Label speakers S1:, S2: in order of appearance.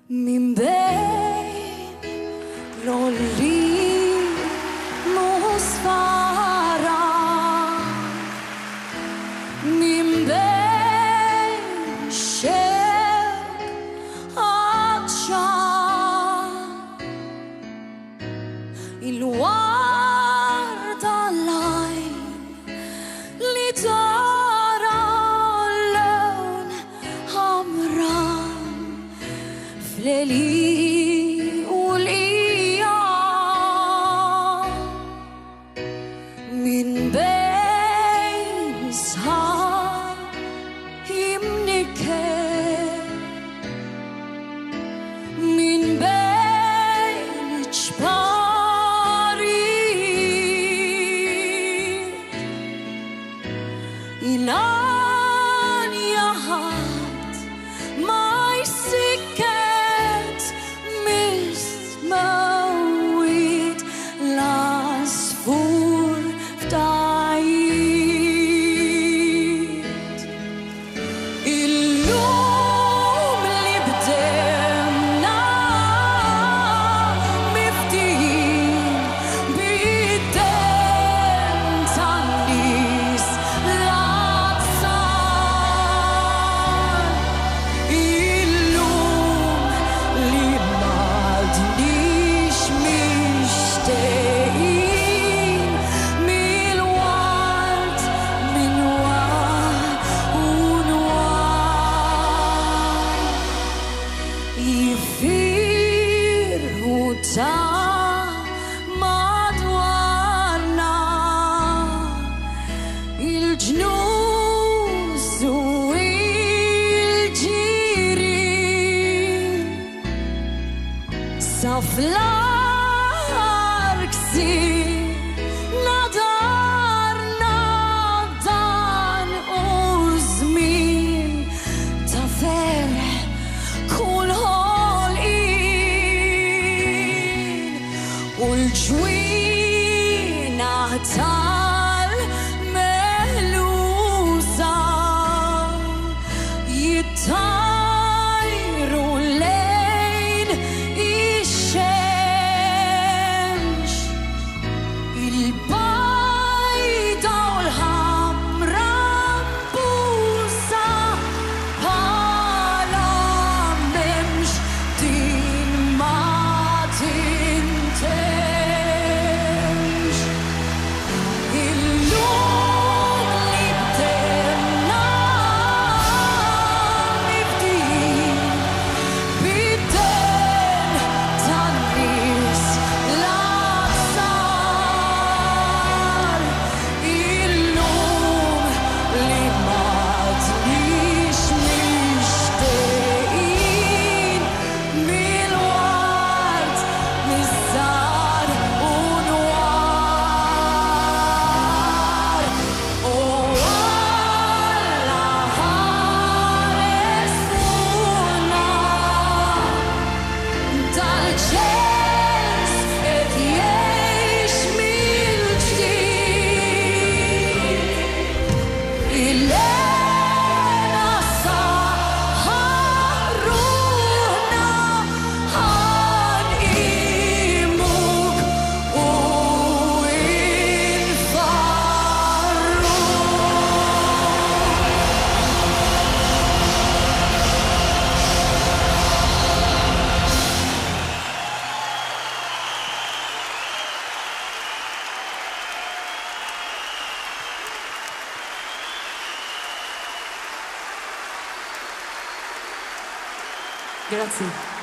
S1: Min bejn rolli mosfara, min bejn xew għatxan, il-warda lajn li tara l-lawn ħamran fl-eli u l-ijam, min bejn sħab jimniker, min bejn ċpari ilan jaħat ma jsikker mawit l-asfur f'tajt. Illum li bdemna miftin bid-dem tan-nies l-azzar. Illum li m'għadniex mixtieqin mill-wart minn war u nwar, jifirħu ta' madwarna il-ġnus u il-ġirien sa fl-aħħar ksir nadarna dan u żmien ta' ferħ kull ħolqien u l-ġwina tal-meħlusa jittajru lejn ix-xemx, il-bajda u l-ħamra mbusa bħala m'hemmx din ma tintemx. Illum li bdemna miftin bid-dem tan-nies l-azzar. Illum li m'għadniex mixtieqin mill-wart miż-żar u nwar. U Alla ħares fuqna dal-ċers qed jgħix mill-ġdid. Il-lena saħħarruħna ħanqimuk u nfarruk.
S2: Grazie.